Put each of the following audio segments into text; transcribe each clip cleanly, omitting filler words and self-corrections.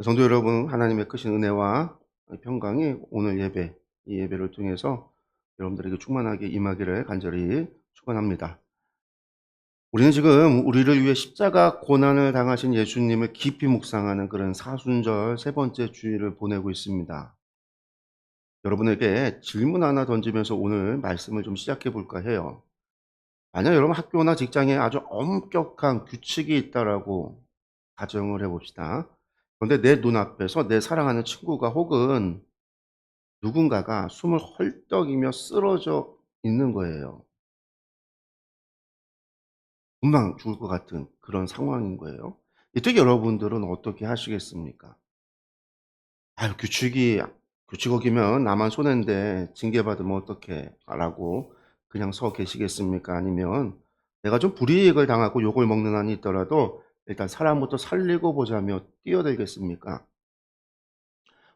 성도 여러분, 하나님의 크신 은혜와 평강이 오늘 예배, 이 예배를 통해서 여러분들에게 충만하게 임하기를 간절히 축원합니다. 우리는 지금 우리를 위해 십자가 고난을 당하신 예수님을 깊이 묵상하는 그런 사순절 세 번째 주일을 보내고 있습니다. 여러분에게 질문 하나 던지면서 오늘 말씀을 좀 시작해 볼까 해요. 만약 여러분 학교나 직장에 아주 엄격한 규칙이 있다라고 가정을 해봅시다. 그런데 내 눈앞에서 내 사랑하는 친구가 혹은 누군가가 숨을 헐떡이며 쓰러져 있는 거예요. 금방 죽을 것 같은 그런 상황인 거예요. 이때 여러분들은 어떻게 하시겠습니까? "아유 규칙 어기면 나만 손해인데 징계받으면 어떡해." 라고 그냥 서 계시겠습니까? 아니면 내가 좀 불이익을 당하고 욕을 먹는 한이 있더라도 일단 '사람부터 살리고 보자'며 뛰어들겠습니까?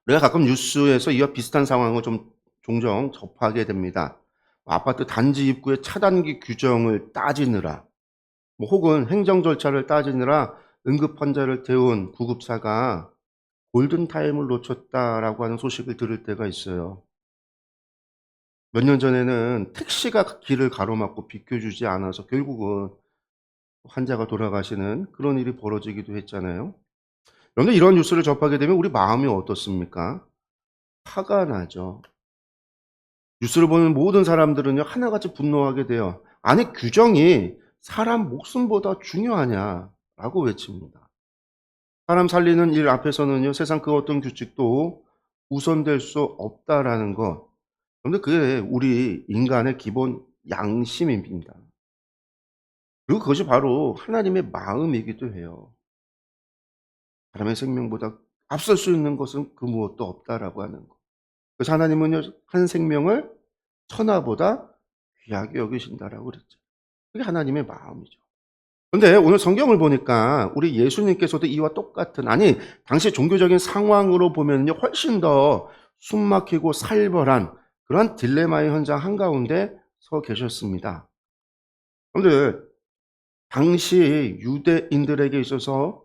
우리가 가끔 뉴스에서 이와 비슷한 상황을 좀 종종 접하게 됩니다. 아파트 단지 입구의 차단기 규정을 따지느라 혹은 행정 절차를 따지느라 응급 환자를 태운 구급사가 골든타임을 놓쳤다라고 하는 소식을 들을 때가 있어요. 몇 년 전에는 택시가 길을 가로막고 비켜주지 않아서 결국은 환자가 돌아가시는 그런 일이 벌어지기도 했잖아요. 그런데 이런 뉴스를 접하게 되면 우리 마음이 어떻습니까? 화가 나죠. 뉴스를 보는 모든 사람들은요, 하나같이 분노하게 돼요. 아니, 규정이 사람 목숨보다 중요하냐라고 외칩니다. 사람 살리는 일 앞에서는요, 세상 그 어떤 규칙도 우선될 수 없다라는 것. 그런데 그게 우리 인간의 기본 양심입니다. 그리고 그것이 바로 하나님의 마음이기도 해요. 사람의 생명보다 앞설 수 있는 것은 그 무엇도 없다라고 하는 것. 그래서 하나님은요, 한 생명을 천하보다 귀하게 여기신다라고 그랬죠. 그게 하나님의 마음이죠. 근데 오늘 성경을 보니까 우리 예수님께서도 이와 똑같은, 아니 당시 종교적인 상황으로 보면요 훨씬 더 숨막히고 살벌한 그런 딜레마의 현장 한가운데 서 계셨습니다. 그런데 당시 유대인들에게 있어서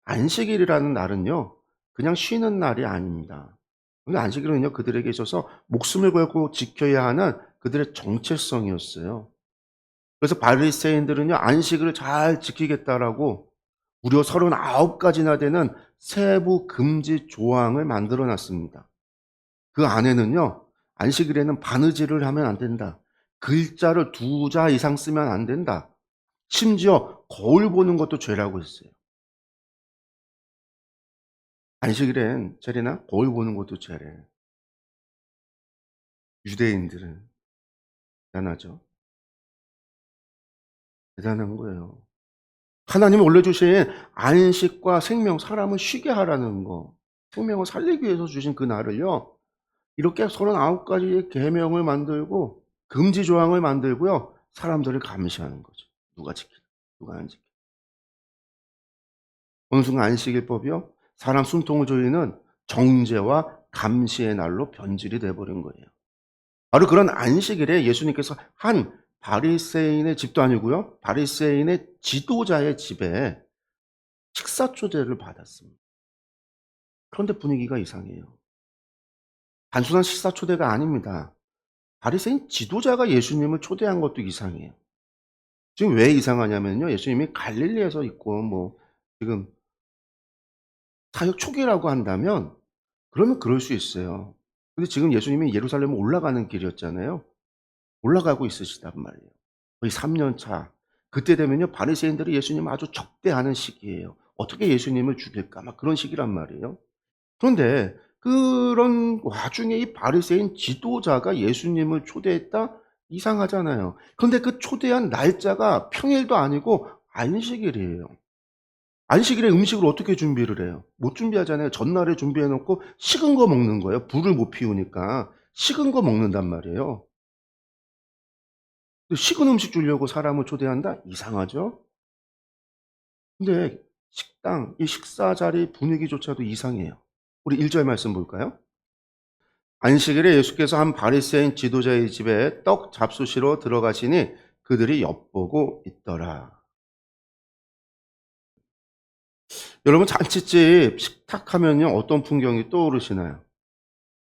안식일이라는 날은요 그냥 쉬는 날이 아닙니다. 근데 안식일은요 그들에게 있어서 목숨을 걸고 지켜야 하는 그들의 정체성이었어요. 그래서 바리새인들은요 안식일을 잘 지키겠다라고 무려 39 가지나 되는 세부 금지 조항을 만들어 놨습니다. 그 안에는요. 안식일에는 바느질을 하면 안 된다. 글자를 2자 이상 쓰면 안 된다. 심지어 거울 보는 것도 죄라고 했어요. 안식일엔 죄래나 거울 보는 것도 죄래. 유대인들은 대단하죠. 대단한 거예요. 하나님이 올려주신 안식과 생명, 사람을 쉬게 하라는 거, 생명을 살리기 위해서 주신 그 날을요. 이렇게 39 가지의 계명을 만들고 금지 조항을 만들고요. 사람들을 감시하는 거죠. 누가 지키나 누가 안 지키나. 어느 순간 안식일법이요. 사람 숨통을 조이는 정죄와 감시의 날로 변질이 돼 버린 거예요. 바로 그런 안식일에 예수님께서 한 바리새인의 집도 아니고요. 바리새인의 지도자의 집에 식사 초대를 받았습니다. 그런데 분위기가 이상해요. 단순한 식사 초대가 아닙니다. 바리새인 지도자가 예수님을 초대한 것도 이상해요. 지금 왜 이상하냐면요. 예수님이 갈릴리에서 있고 지금 사역 초기라고 한다면 그러면 그럴 수 있어요. 근데 지금 예수님이 예루살렘에 올라가는 길이었잖아요. 올라가고 있으시단 말이에요. 거의 3년 차. 그때 되면요. 바리새인들이 예수님을 아주 적대하는 시기예요. 어떻게 예수님을 죽일까 막 그런 시기란 말이에요. 그런데 그런 와중에 이 바리새인 지도자가 예수님을 초대했다? 이상하잖아요. 그런데 그 초대한 날짜가 평일도 아니고 안식일이에요. 안식일에 음식을 어떻게 준비를 해요? 못 준비하잖아요. 전날에 준비해 놓고 식은 거 먹는 거예요. 불을 못 피우니까 식은 거 먹는단 말이에요. 근데 식은 음식 주려고 사람을 초대한다? 이상하죠? 근데 식당, 이 식사 자리 분위기조차도 이상해요. 우리 1절 말씀 볼까요? 안식일에 예수께서 한 바리새인 지도자의 집에 떡 잡수시러 들어가시니 그들이 엿보고 있더라. 여러분 잔칫집 식탁하면요 어떤 풍경이 떠오르시나요?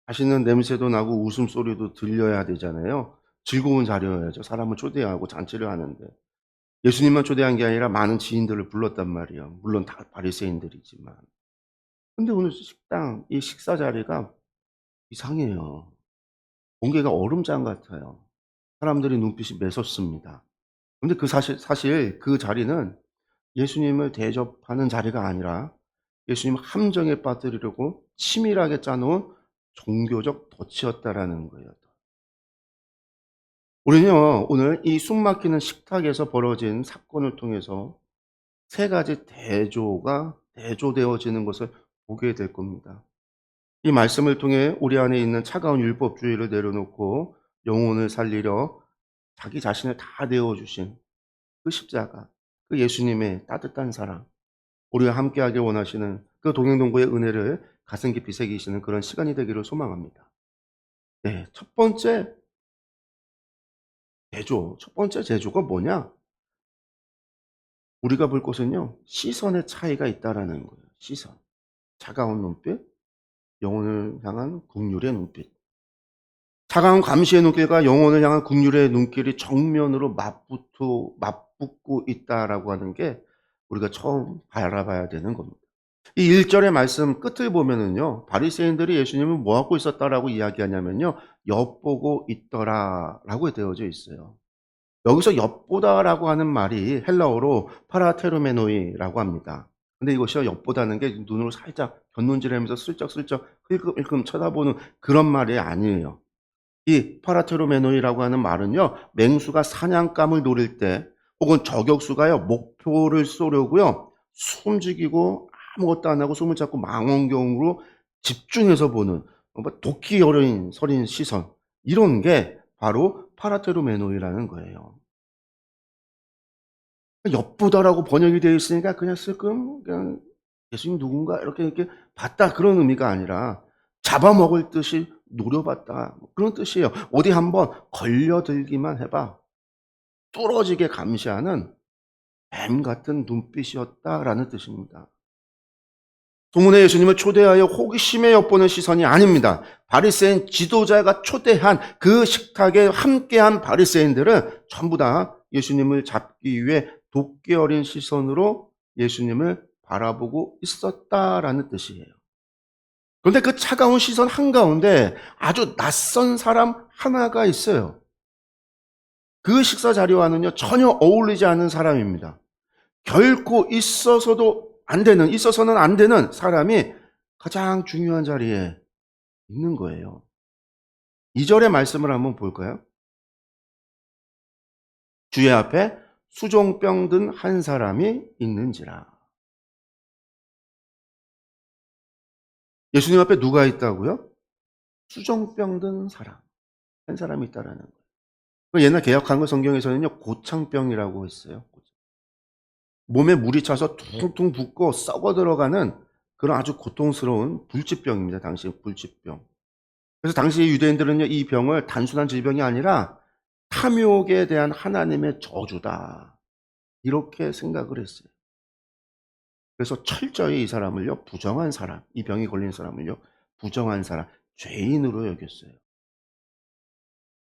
맛있는 냄새도 나고 웃음소리도 들려야 되잖아요. 즐거운 자리여야죠. 사람을 초대하고 잔치를 하는데. 예수님만 초대한 게 아니라 많은 지인들을 불렀단 말이에요. 물론 다 바리새인들이지만. 근데 오늘 식당 이 식사 자리가 이상해요. 공기가 얼음장 같아요. 사람들의 눈빛이 매섭습니다. 근데 그 사실 그 자리는 예수님을 대접하는 자리가 아니라 예수님 함정에 빠뜨리려고 치밀하게 짜 놓은 종교적 덫이었다라는 거예요. 우리는요 오늘 이 숨막히는 식탁에서 벌어진 사건을 통해서 세 가지 대조가 대조되어지는 것을 보게 될 겁니다. 이 말씀을 통해 우리 안에 있는 차가운 율법주의를 내려놓고 영혼을 살리려 자기 자신을 다 내어 주신 그 십자가, 그 예수님의 따뜻한 사랑, 우리와 함께하길 원하시는 그 동행동거의 은혜를 가슴 깊이 새기시는 그런 시간이 되기를 소망합니다. 네, 첫 번째 제조가 뭐냐? 우리가 볼 것은요, 시선의 차이가 있다라는 거예요. 시선. 차가운 눈빛, 영혼을 향한 국률의 눈빛. 차가운 감시의 눈길과 영혼을 향한 국률의 눈길이 정면으로 맞붙고 있다라고 하는 게 우리가 처음 바라봐야 되는 겁니다. 이 1 절의 말씀 끝을 보면은요. 바리새인들이 예수님을 뭐 하고 있었다라고 이야기하냐면요. 엿보고 있더라라고 되어져 있어요. 여기서 엿보다라고 하는 말이 헬라어로 파라테르메노이라고 합니다. 근데 이것이요 엿보다는 게 눈으로 살짝 곁눈질하면서 슬쩍슬쩍 흘끔흘끔 쳐다보는 그런 말이 아니에요. 이 파라테르메노이라고 하는 말은요. 맹수가 사냥감을 노릴 때 혹은 저격수가요 목표를 쏘려고요. 숨죽이고 아무것도 안 하고 숨을 참고 망원경으로 집중해서 보는 도끼 서린 시선, 이런 게 바로 파라테르메노이라는 거예요. 엿보다라고 번역이 되어 있으니까 그냥 슬금 그냥 '예수님 누군가?' 이렇게 봤다, 그런 의미가 아니라 잡아먹을 듯이 노려봤다, 뭐 그런 뜻이에요. 어디 한번 걸려들기만 해 봐. 뚫어지게 감시하는 뱀 같은 눈빛이었다라는 뜻입니다. 소문의 예수님을 초대하여 호기심에 엿보는 시선이 아닙니다. 바리새인 지도자가 초대한 그 식탁에 함께한 바리새인들은 전부 다 예수님을 잡기 위해 도끼 어린 시선으로 예수님을 바라보고 있었다라는 뜻이에요. 그런데 그 차가운 시선 한가운데 아주 낯선 사람 하나가 있어요. 그 식사 자리와는요 전혀 어울리지 않는 사람입니다. 결코 있어서는 안 되는 사람이 가장 중요한 자리에 있는 거예요. 2 절의 말씀을 한번 볼까요? 주의 앞에 수종병 든 한 사람이 있는지라. 예수님 앞에 누가 있다고요? 수종병 든 사람, 한 사람이 있다라는 거예요. 그 옛날 개역 한글 성경에서는요 고창병이라고 했어요. 몸에 물이 차서 퉁퉁 붓고 썩어 들어가는 그런 아주 고통스러운 불치병입니다. 당시 불치병. 그래서 당시 유대인들은요 이 병을 단순한 질병이 아니라 탐욕에 대한 하나님의 저주다, 이렇게 생각을 했어요. 그래서 철저히 이 사람을요 부정한 사람, 이 병이 걸린 사람을요 부정한 사람, 죄인으로 여겼어요.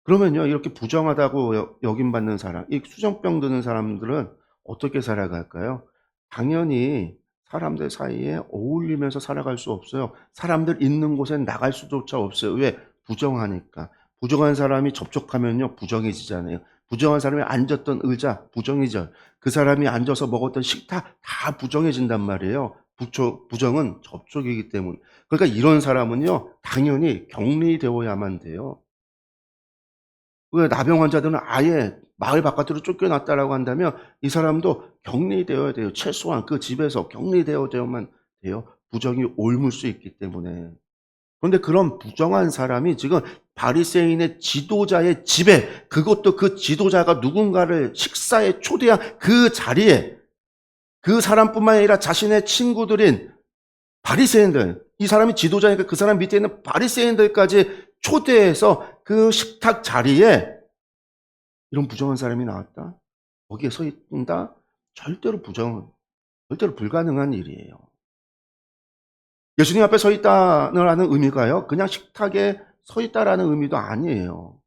그러면요 이렇게 부정하다고 여김받는 사람, 이 수정병 드는 사람들은 어떻게 살아갈까요? 당연히 사람들 사이에 어울리면서 살아갈 수 없어요. 사람들 있는 곳에 나갈 수조차 없어요. 왜? 부정하니까. 부정한 사람이 접촉하면요 부정해지잖아요. 부정한 사람이 앉았던 의자 부정해져요. 그 사람이 앉아서 먹었던 식탁 다 부정해진단 말이에요. 부정은 접촉이기 때문에. 그러니까 이런 사람은요 당연히 격리되어야만 돼요. 왜 나병 환자들은 아예 마을 바깥으로 쫓겨났다라고 한다면 이 사람도 격리되어야 돼요. 최소한 그 집에서 격리되어야만 돼요. 부정이 옮을 수 있기 때문에. 그런데 그런 부정한 사람이 지금 바리새인의 지도자의 집에, 그것도 그 지도자가 누군가를 식사에 초대한 그 자리에, 그 사람뿐만 아니라 자신의 친구들인 바리새인들, 이 사람이 지도자니까 그 사람 밑에 있는 바리새인들까지 초대해서 그 식탁 자리에 이런 부정한 사람이 나왔다? 거기에 서 있다? 절대로 불가능한 일이에요. 예수님 앞에 서 있다는 의미가요, 그냥 식탁에 서 있다라는 의미도 아니에요.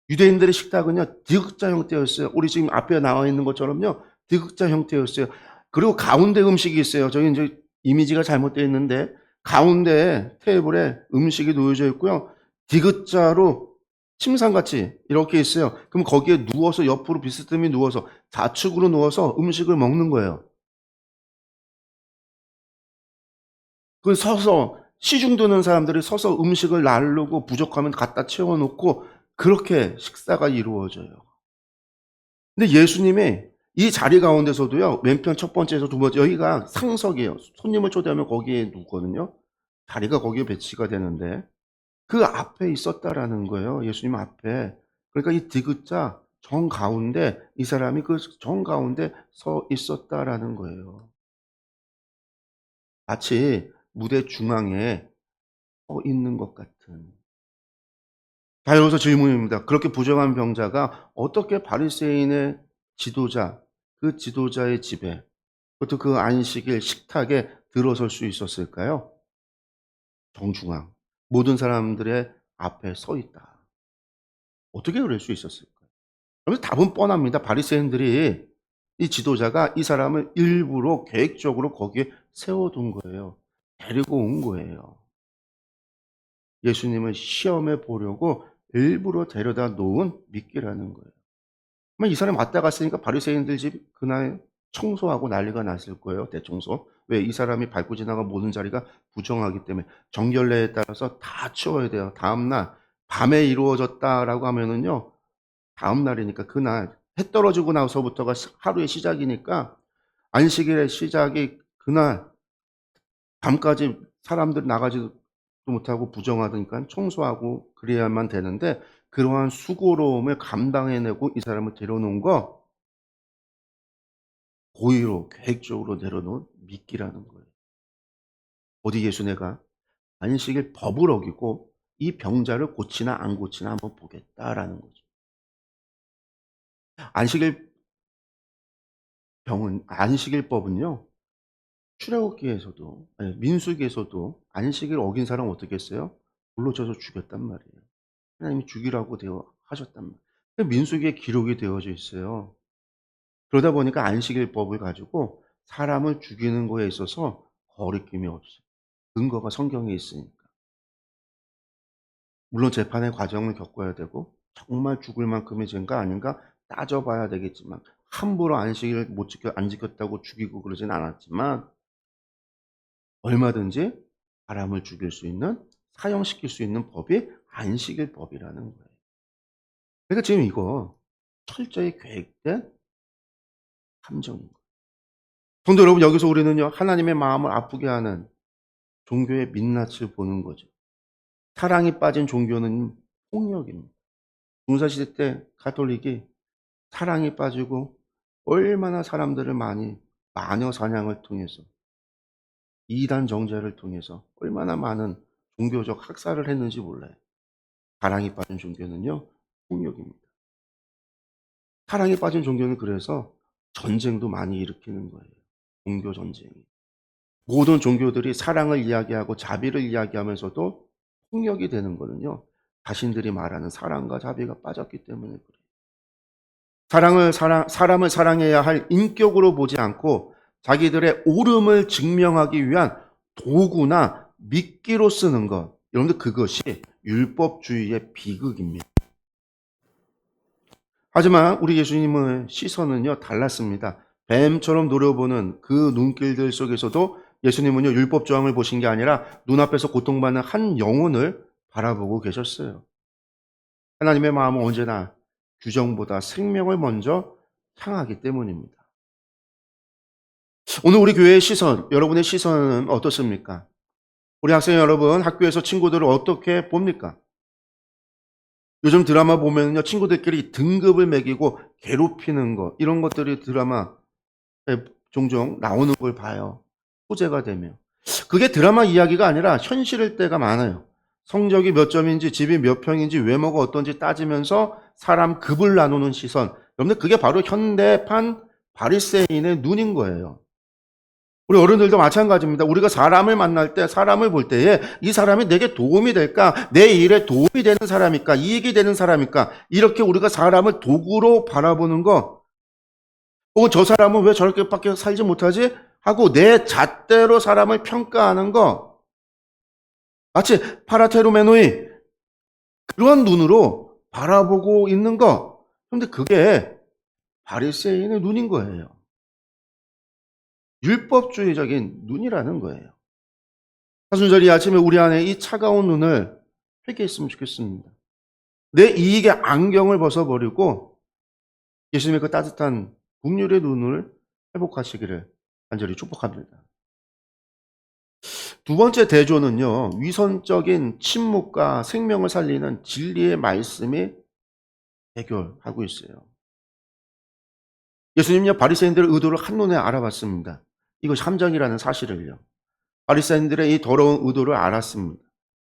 유대인들의 식탁은요, 디귿자 형태였어요. 우리 지금 앞에 나와 있는 것처럼요, 디귿자 형태였어요. 그리고 가운데 음식이 있어요. 저기 이제 이미지가 잘못되어 있는데, 가운데 테이블에 음식이 놓여져 있고요. 디귿자로 침상같이 이렇게 있어요. 그럼 거기에 누워서 옆으로 비스듬히 누워서 좌측으로 누워서 음식을 먹는 거예요. 그 서서 시중 드는 사람들이 서서 음식을 나르고 부족하면 갖다 채워 놓고 그렇게 식사가 이루어져요. 근데 예수님이 이 자리 가운데서도요, 왼편 첫 번째에서 두 번째, 여기가 상석이에요. 손님을 초대하면 거기에 누거든요. 자리가 거기에 배치가 되는데 그 앞에 있었다라는 거예요. 예수님 앞에. 그러니까 이 디귿자 정 가운데 이 사람이 그 정 가운데 서 있었다라는 거예요. 마치 무대 중앙에 서 있는 것 같은. 자, 여기서 질문입니다. 그렇게 부정한 병자가 어떻게 바리새인의 지도자, 그 지도자의 집에, 그것도 그 안식일 식탁에 들어설 수 있었을까요? 정중앙. 모든 사람들의 앞에 서 있다. 어떻게 그럴 수 있었을까요? 그래서 답은 뻔합니다. 바리새인들이 이 지도자가 이 사람을 일부러 계획적으로 거기에 세워둔 거예요. 데리고 온 거예요. 예수님을 시험해 보려고 일부러 데려다 놓은 미끼라는 거예요. 이 사람이 왔다 갔으니까 바리새인들 집 그날 청소하고 난리가 났을 거예요. 대청소. 왜? 이 사람이 밟고 지나간 모든 자리가 부정하기 때문에 정결례에 따라서 다 치워야 돼요. 다음 날 밤에 이루어졌다라고 하면은요, 다음 날이니까 그날 해 떨어지고 나서부터가 하루의 시작이니까 안식일의 시작이 그날 밤까지 사람들 나가지도 못하고 부정하니까 청소하고 그래야만 되는데, 그러한 수고로움을 감당해내고 이 사람을 데려놓은 거, 고의로 계획적으로 내려놓은 미끼라는 거예요. 어디 예수네가 안식일 법을 어기고 이 병자를 고치나 안 고치나 한번 보겠다라는 거죠. 안식일 안식일법은요, 출애굽기에서도, 민수기에서도 안식일 어긴 사람 어떻게 했어요? 불로 쳐서 죽였단 말이에요. 하나님이 죽이라고 되어 하셨단 말이에요. 민수기에 기록이 되어져 있어요. 그러다 보니까 안식일법을 가지고 사람을 죽이는 거에 있어서 거리낌이 없어요. 근거가 성경에 있으니까. 물론 재판의 과정을 겪어야 되고 정말 죽을 만큼의 죄인가 아닌가 따져봐야 되겠지만, 함부로 안식일 안 지켰다고 죽이고 그러진 않았지만 얼마든지 사람을 죽일 수 있는, 사형시킬 수 있는 법이 안식일법이라는 거예요. 그러니까 지금 이거 철저히 계획된 함정인 거예요. 성도 여러분, 여기서 우리는요, 하나님의 마음을 아프게 하는 종교의 민낯을 보는 거죠. 사랑이 빠진 종교는 폭력입니다. 중사시대 때 가톨릭이 사랑이 빠지고 얼마나 사람들을 많이 마녀 사냥을 통해서, 이단 정제를 통해서 얼마나 많은 종교적 학살을 했는지 몰라요. 사랑이 빠진 종교는요, 폭력입니다. 사랑이 빠진 종교는 그래서 전쟁도 많이 일으키는 거예요. 종교 전쟁이. 모든 종교들이 사랑을 이야기하고 자비를 이야기하면서도 폭력이 되는 거는요, 자신들이 말하는 사랑과 자비가 빠졌기 때문에 그래요. 사람을 사랑해야 할 인격으로 보지 않고 자기들의 옳음을 증명하기 위한 도구나 미끼로 쓰는 것. 여러분들, 그것이 율법주의의 비극입니다. 하지만 우리 예수님의 시선은요, 달랐습니다. 뱀처럼 노려보는 그 눈길들 속에서도 예수님은요, 율법 조항을 보신 게 아니라 눈앞에서 고통받는 한 영혼을 바라보고 계셨어요. 하나님의 마음은 언제나 규정보다 생명을 먼저 향하기 때문입니다. 오늘 우리 교회의 시선, 여러분의 시선은 어떻습니까? 우리 학생 여러분, 학교에서 친구들을 어떻게 봅니까? 요즘 드라마 보면요, 친구들끼리 등급을 매기고 괴롭히는 거, 이런 것들이 드라마에 종종 나오는 걸 봐요. 소재가 되면. 그게 드라마 이야기가 아니라 현실일 때가 많아요. 성적이 몇 점인지, 집이 몇 평인지, 외모가 어떤지 따지면서 사람 급을 나누는 시선. 여러분들, 그게 바로 현대판 바리새인의 눈인 거예요. 우리 어른들도 마찬가지입니다. 우리가 사람을 만날 때, 사람을 볼 때에 이 사람이 내게 도움이 될까? 내 일에 도움이 되는 사람일까? 이익이 되는 사람일까? 이렇게 우리가 사람을 도구로 바라보는 거, 혹은 저 사람은 왜 저렇게밖에 살지 못하지? 하고 내 잣대로 사람을 평가하는 거, 마치 파라테루메노이 그런 눈으로 바라보고 있는 거. 그런데 그게 바리새인의 눈인 거예요. 율법주의적인 눈이라는 거예요. 사순절이 아침에 우리 안에 이 차가운 눈을 회개했으면 좋겠습니다. 내 이익의 안경을 벗어버리고 예수님의 그 따뜻한 국률의 눈을 회복하시기를 간절히 축복합니다. 두 번째 대조는요, 위선적인 침묵과 생명을 살리는 진리의 말씀이 해결하고 있어요. 예수님요, 바리새인들의 의도를 한눈에 알아봤습니다. 이것이 함정이라는 사실을요. 바리새인들의 이 더러운 의도를 알았습니다.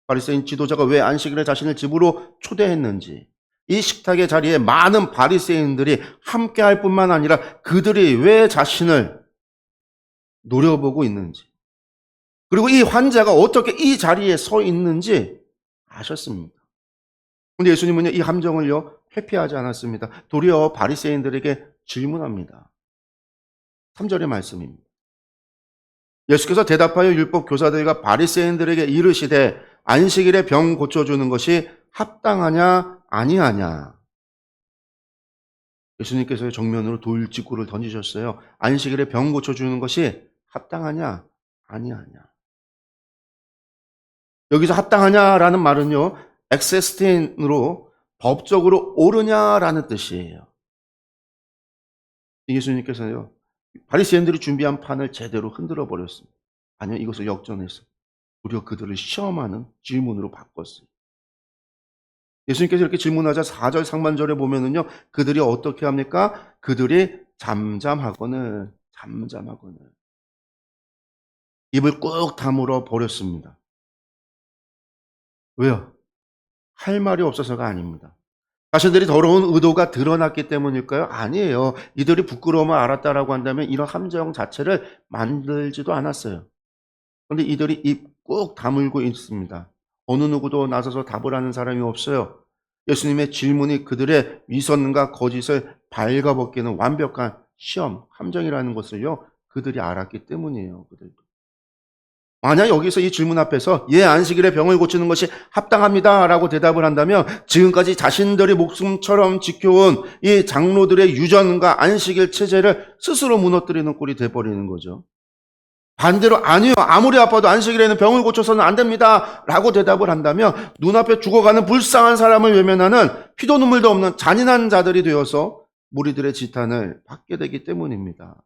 바리새인 지도자가 왜 안식일에 자신을 집으로 초대했는지, 이 식탁의 자리에 많은 바리새인들이 함께할 뿐만 아니라 그들이 왜 자신을 노려보고 있는지, 그리고 이 환자가 어떻게 이 자리에 서 있는지 아셨습니다. 그런데 예수님은요, 이 함정을요 회피하지 않았습니다. 도리어 바리새인들에게 질문합니다. 3절의 말씀입니다. 예수께서 대답하여 율법 교사들과 바리새인들에게 이르시되 안식일에 병 고쳐주는 것이 합당하냐 아니하냐. 예수님께서 정면으로 돌직구를 던지셨어요. 안식일에 병 고쳐주는 것이 합당하냐 아니하냐. 여기서 합당하냐라는 말은요, 엑세스틴으로 법적으로 옳으냐라는 뜻이에요. 예수님께서요, 바리새인들이 준비한 판을 제대로 흔들어 버렸습니다. 아니요, 이것을 역전해서 무려 그들을 시험하는 질문으로 바꿨어요. 예수님께서 이렇게 질문하자 4절 상반절에 보면은요, 그들이 어떻게 합니까? 그들이 잠잠하거늘 입을 꾹 다물어 버렸습니다. 왜요? 할 말이 없어서가 아닙니다. 자신들이 더러운 의도가 드러났기 때문일까요? 아니에요. 이들이 부끄러움을 알았다라고 한다면 이런 함정 자체를 만들지도 않았어요. 그런데 이들이 입 꾹 다물고 있습니다. 어느 누구도 나서서 답을 하는 사람이 없어요. 예수님의 질문이 그들의 위선과 거짓을 발가벗기는 완벽한 시험, 함정이라는 것을요, 그들이 알았기 때문이에요. 그들도. 만약 여기서 이 질문 앞에서 예, 안식일에 병을 고치는 것이 합당합니다라고 대답을 한다면 지금까지 자신들이 목숨처럼 지켜온 이 장로들의 유전과 안식일 체제를 스스로 무너뜨리는 꼴이 돼버리는 거죠. 반대로 아니요, 아무리 아파도 안식일에는 병을 고쳐서는 안 됩니다 라고 대답을 한다면 눈앞에 죽어가는 불쌍한 사람을 외면하는 피도 눈물도 없는 잔인한 자들이 되어서 무리들의 지탄을 받게 되기 때문입니다.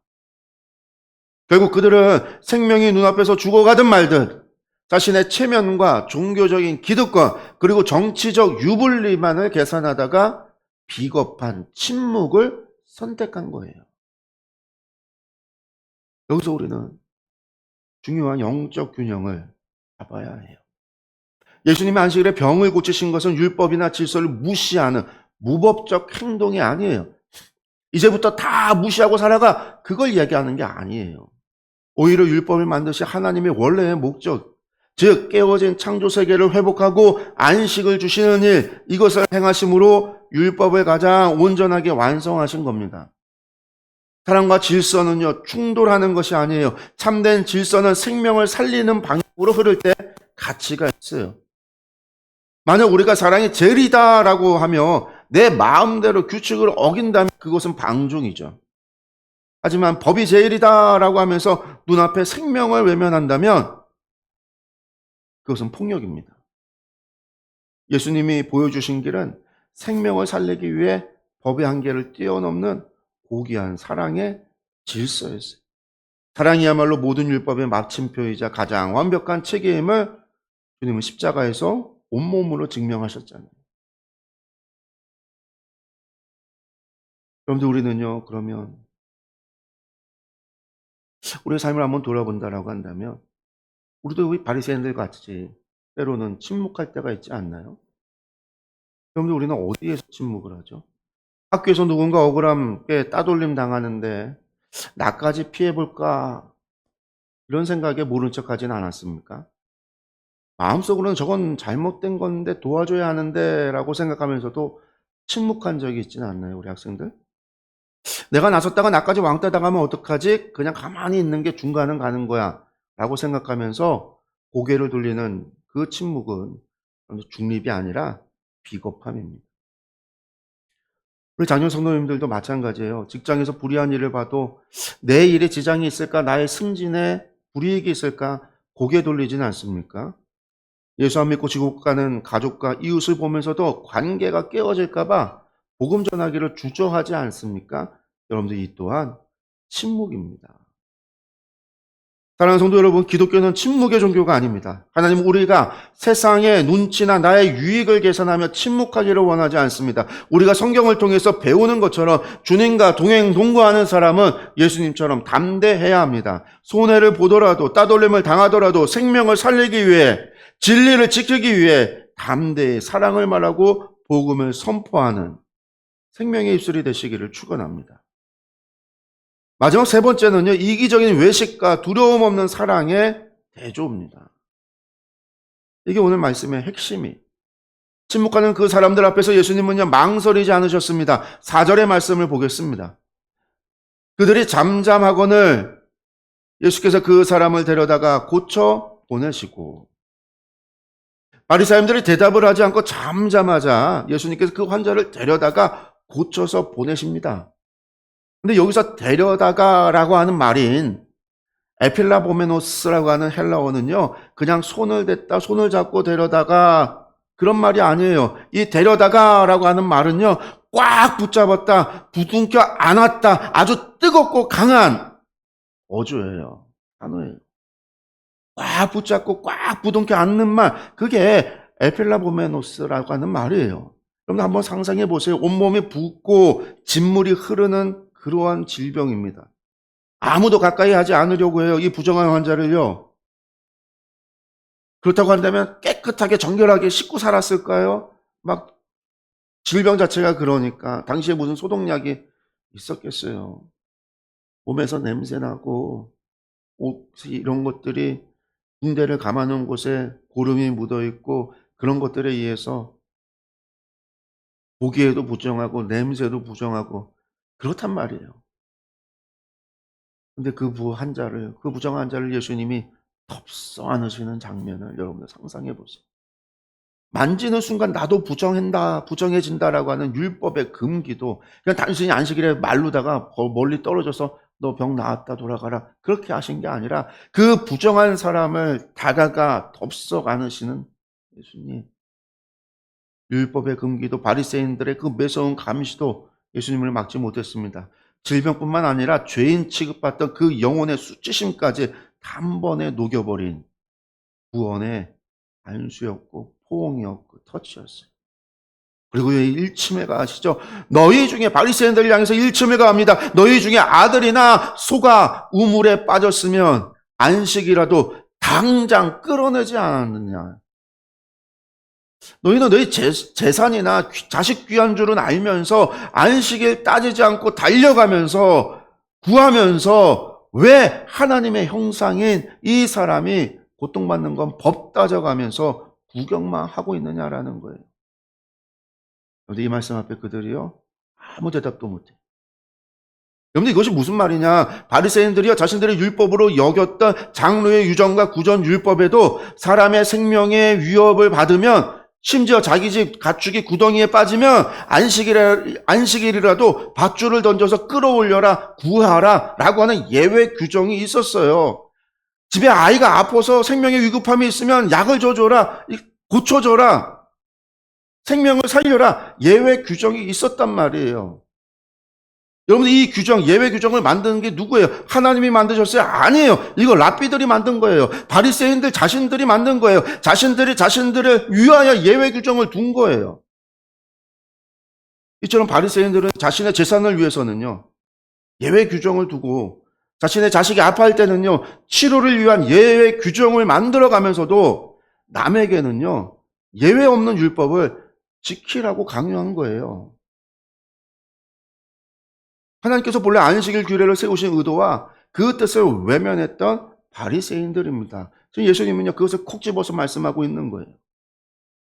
결국 그들은 생명이 눈앞에서 죽어가든 말든 자신의 체면과 종교적인 기득권 그리고 정치적 유불리만을 계산하다가 비겁한 침묵을 선택한 거예요. 여기서 우리는 중요한 영적 균형을 잡아야 해요. 예수님의 안식일에 병을 고치신 것은 율법이나 질서를 무시하는 무법적 행동이 아니에요. 이제부터 다 무시하고 살아가, 그걸 이야기하는 게 아니에요. 오히려 율법을 만드신 하나님의 원래의 목적, 즉 깨어진 창조 세계를 회복하고 안식을 주시는 일, 이것을 행하심으로 율법을 가장 온전하게 완성하신 겁니다. 사랑과 질서는요, 충돌하는 것이 아니에요. 참된 질서는 생명을 살리는 방향으로 흐를 때 가치가 있어요. 만약 우리가 사랑이 제일이다라고 하며 내 마음대로 규칙을 어긴다면 그것은 방종이죠. 하지만 법이 제일이다라고 하면서 눈앞에 생명을 외면한다면 그것은 폭력입니다. 예수님이 보여주신 길은 생명을 살리기 위해 법의 한계를 뛰어넘는 고귀한 사랑의 질서였어요. 사랑이야말로 모든 율법의 마침표이자 가장 완벽한 체계임을 주님은 십자가에서 온몸으로 증명하셨잖아요. 여러분들 우리는요, 그러면 우리의 삶을 한번 돌아본다라고 한다면 우리도 우리 바리새인들 같이 때로는 침묵할 때가 있지 않나요? 여러분들 우리는 어디에서 침묵을 하죠? 학교에서 누군가 억울함에 따돌림 당하는데 나까지 피해볼까? 이런 생각에 모른 척하지는 않았습니까? 마음속으로는 '저건 잘못된 건데 도와줘야 하는데.'라고 생각하면서도 침묵한 적이 있지는 않나요, 우리 학생들? '내가 나섰다가 나까지 왕따 당하면 어떡하지? 그냥 가만히 있는 게 중간은 가는 거야.'라고 생각하면서 고개를 돌리는 그 침묵은 중립이 아니라 비겁함입니다. 우리 장년 성도님들도 마찬가지예요. 직장에서 불이한 일을 봐도 '내 일에 지장이 있을까? 나의 승진에 불이익이 있을까?' 고개 돌리지는 않습니까? 예수 안 믿고 지옥 가는 가족과 이웃을 보면서도 관계가 깨어질까 봐 복음 전하기를 주저하지 않습니까? 여러분들 이 또한 침묵입니다. 사랑하는 성도 여러분, 기독교는 침묵의 종교가 아닙니다. 하나님은 우리가 세상의 눈치나 나의 유익을 계산하며 침묵하기를 원하지 않습니다. 우리가 성경을 통해서 배우는 것처럼 주님과 동행 동거하는 사람은 예수님처럼 담대해야 합니다. 손해를 보더라도 따돌림을 당하더라도 생명을 살리기 위해 진리를 지키기 위해 담대히 사랑을 말하고 복음을 선포하는 생명의 입술이 되시기를 축원합니다. 마지막 세 번째는요, 이기적인 외식과 두려움 없는 사랑의 대조입니다. 이게 오늘 말씀의 핵심이. 침묵하는 그 사람들 앞에서 예수님은요, 망설이지 않으셨습니다. 4절의 말씀을 보겠습니다. 그들이 잠잠하거늘 예수께서 그 사람을 데려다가 고쳐 보내시고, 바리사님들이 대답을 하지 않고 잠잠하자 예수님께서 그 환자를 데려다가 고쳐서 보내십니다. 근데 여기서 데려다가라고 하는 말인 에필라보메노스라고 하는 헬라어는요, 그냥 손을 댔다, 손을 잡고 데려다가 그런 말이 아니에요. 이 데려다가라고 하는 말은요, 꽉 붙잡았다, 부둥켜 안았다, 아주 뜨겁고 강한 어조예요. 단어예요. 꽉 붙잡고 꽉 부둥켜 안는 말, 그게 에필라보메노스라고 하는 말이에요. 여러분 한번 상상해 보세요. 온몸이 붓고 진물이 흐르는 그러한 질병입니다. 아무도 가까이 하지 않으려고 해요. 이 부정한 환자를요. 그렇다고 한다면 깨끗하게 정결하게 씻고 살았을까요? 막 질병 자체가 그러니까 당시에 무슨 소독약이 있었겠어요. 몸에서 냄새 나고 옷 이런 것들이 붕대를 감아놓은 곳에 고름이 묻어 있고 그런 것들에 의해서 보기에도 부정하고 냄새도 부정하고 그렇단 말이에요. 근데 그 부정한 환자를 예수님이 덥석 안으시는 장면을 여러분들 상상해 보세요. 만지는 순간 나도 부정해진다라고 하는 율법의 금기도 그냥 단순히 안식일에 말로다가 멀리 떨어져서 너 병 나았다 돌아가라 그렇게 하신 게 아니라 그 부정한 사람을 다가가 덥석 안으시는 예수님. 율법의 금기도 바리새인들의 그 매서운 감시도 예수님을 막지 못했습니다. 질병뿐만 아니라 죄인 취급받던 그 영혼의 수치심까지 단번에 녹여버린 구원의 안수였고 포옹이었고 터치였어요. 그리고 이 일침회가 아시죠? 너희 중에 바리새인들을 향해서 일침회가 합니다. 너희 중에 아들이나 소가 우물에 빠졌으면 안식이라도 당장 끌어내지 않았느냐. 너희는 너희 재산이나 자식 귀한 줄은 알면서 안식일 따지지 않고 달려가면서 구하면서 왜 하나님의 형상인 이 사람이 고통받는 건 법 따져가면서 구경만 하고 있느냐라는 거예요. 그런데 이 말씀 앞에 그들이요 아무 대답도 못해. 여러분들 이것이 무슨 말이냐? 바리새인들이요 자신들의 율법으로 여겼던 장로의 유전과 구전 율법에도 사람의 생명의 위협을 받으면 심지어 자기 집 가축이 구덩이에 빠지면 안식일이라도 밧줄을 던져서 끌어올려라 구하라 라고 하는 예외 규정이 있었어요. 집에 아이가 아파서 생명의 위급함이 있으면 약을 줘줘라 고쳐줘라 생명을 살려라 예외 규정이 있었단 말이에요. 여러분 이 규정, 예외 규정을 만드는 게 누구예요? 하나님이 만드셨어요? 아니에요. 이거 랍비들이 만든 거예요. 바리새인들 자신들이 만든 거예요. 자신들이 자신들을 위하여 예외 규정을 둔 거예요. 이처럼 바리새인들은 자신의 재산을 위해서는요. 예외 규정을 두고 자신의 자식이 아파할 때는요. 치료를 위한 예외 규정을 만들어 가면서도 남에게는요. 예외 없는 율법을 지키라고 강요한 거예요. 하나님께서 본래 안식일 규례를 세우신 의도와 그 뜻을 외면했던 바리새인들입니다. 지금 예수님은요 그것을 콕 집어서 말씀하고 있는 거예요.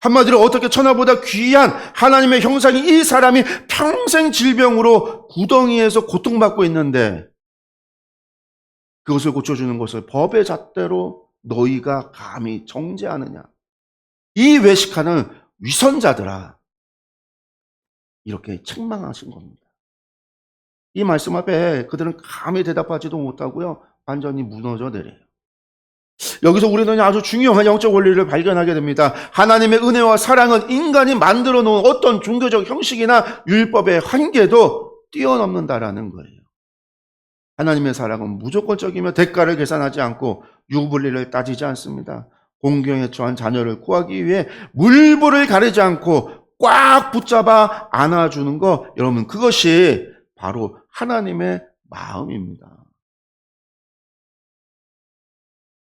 한마디로 어떻게 천하보다 귀한 하나님의 형상인 이 사람이 평생 질병으로 구덩이에서 고통받고 있는데 그것을 고쳐주는 것을 법의 잣대로 너희가 감히 정죄하느냐. 이 외식하는 위선자들아. 이렇게 책망하신 겁니다. 이 말씀 앞에 그들은 감히 대답하지도 못하고요. 완전히 무너져 내려요. 여기서 우리는 아주 중요한 영적 원리를 발견하게 됩니다. 하나님의 은혜와 사랑은 인간이 만들어 놓은 어떤 종교적 형식이나 율법의 한계도 뛰어넘는다라는 거예요. 하나님의 사랑은 무조건적이며 대가를 계산하지 않고 유불리를 따지지 않습니다. 공경에 처한 자녀를 구하기 위해 물불을 가리지 않고 꽉 붙잡아 안아주는 거, 여러분 그것이 바로 하나님의 마음입니다.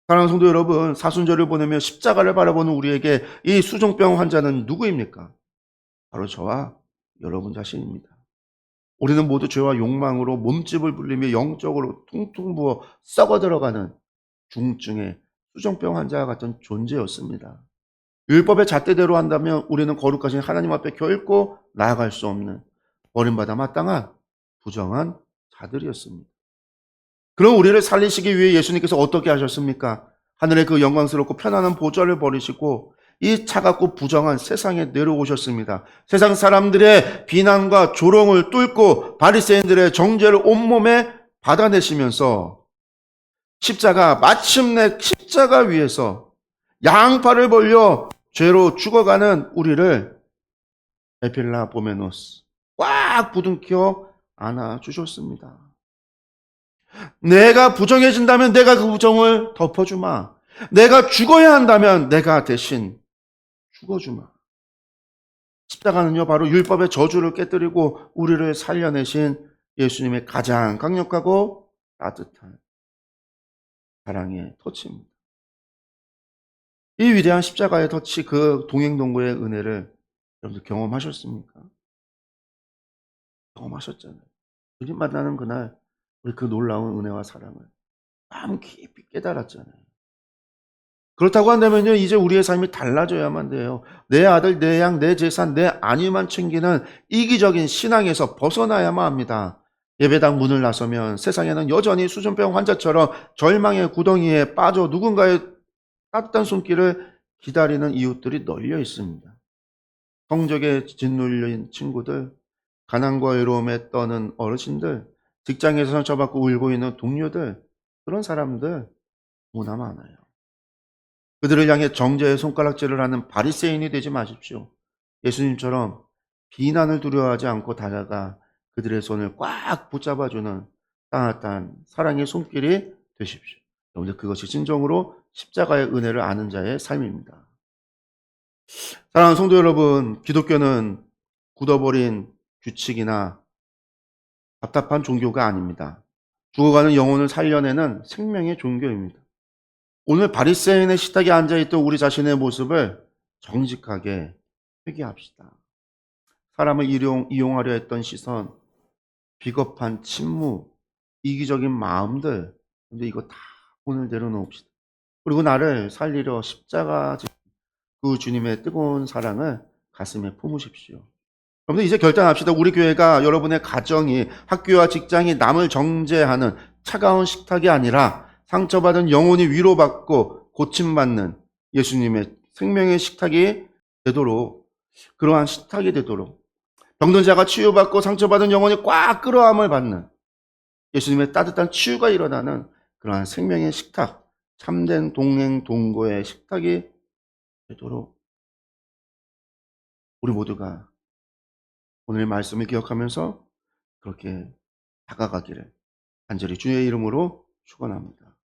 사랑하는 성도 여러분, 사순절을 보내며 십자가를 바라보는 우리에게 이 수종병 환자는 누구입니까? 바로 저와 여러분 자신입니다. 우리는 모두 죄와 욕망으로 몸집을 불리며 영적으로 퉁퉁 부어 썩어 들어가는 중증의 수종병 환자와 같은 존재였습니다. 율법의 잣대대로 한다면 우리는 거룩하신 하나님 앞에 결코 나아갈 수 없는 버림받아 마땅한 부정한 자들이었습니다. 그럼 우리를 살리시기 위해 예수님께서 어떻게 하셨습니까? 하늘의 그 영광스럽고 편안한 보좌를 버리시고 이 차갑고 부정한 세상에 내려오셨습니다. 세상 사람들의 비난과 조롱을 뚫고 바리새인들의 정죄를 온몸에 받아내시면서 마침내 십자가 위에서 양팔을 벌려 죄로 죽어가는 우리를 에필라 보메노스 꽉 부둥켜 안아주셨습니다. 내가 부정해진다면 내가 그 부정을 덮어주마. 내가 죽어야 한다면 내가 대신 죽어주마. 십자가는요 바로 율법의 저주를 깨뜨리고 우리를 살려내신 예수님의 가장 강력하고 따뜻한 사랑의 터치입니다. 이 위대한 십자가의 터치, 그 동행동거의 은혜를 여러분들 경험하셨습니까? 경험하셨잖아요. 주님 만나는 그날 우리 그 놀라운 은혜와 사랑을 마음 깊이 깨달았잖아요. 그렇다고 한다면요, 이제 우리의 삶이 달라져야만 돼요. 내 아들, 내 양, 내 재산, 내 안위만 챙기는 이기적인 신앙에서 벗어나야만 합니다. 예배당 문을 나서면 세상에는 여전히 수전병 환자처럼 절망의 구덩이에 빠져 누군가의 따뜻한 손길을 기다리는 이웃들이 널려 있습니다. 성적에 짓눌린 친구들, 가난과 외로움에 떠는 어르신들, 직장에서 상처받고 울고 있는 동료들, 그런 사람들 너무나 많아요. 그들을 향해 정죄의 손가락질을 하는 바리새인이 되지 마십시오. 예수님처럼 비난을 두려워하지 않고 다가가 그들의 손을 꽉 붙잡아주는 따뜻한 사랑의 손길이 되십시오. 여러분들 그것이 진정으로 십자가의 은혜를 아는 자의 삶입니다. 사랑하는 성도 여러분, 기독교는 굳어버린 규칙이나 답답한 종교가 아닙니다. 죽어가는 영혼을 살려내는 생명의 종교입니다. 오늘 바리새인의 식탁에 앉아있던 우리 자신의 모습을 정직하게 회개합시다. 사람을 이용하려 했던 시선, 비겁한 침묵, 이기적인 마음들, 근데 이거 다 오늘 내려놓읍시다. 그리고 나를 살리려 십자가 그 주님의 뜨거운 사랑을 가슴에 품으십시오. 여러분들 이제 결단합시다. 우리 교회가 여러분의 가정이 학교와 직장이 남을 정죄하는 차가운 식탁이 아니라 상처받은 영혼이 위로받고 고침받는 예수님의 생명의 식탁이 되도록, 그러한 식탁이 되도록, 병든 자가 치유받고 상처받은 영혼이 꽉 끌어안을 받는 예수님의 따뜻한 치유가 일어나는 그러한 생명의 식탁, 참된 동행 동거의 식탁이 되도록 우리 모두가 오늘 말씀을 기억하면서 그렇게 다가가기를 간절히 주의 이름으로 축원합니다.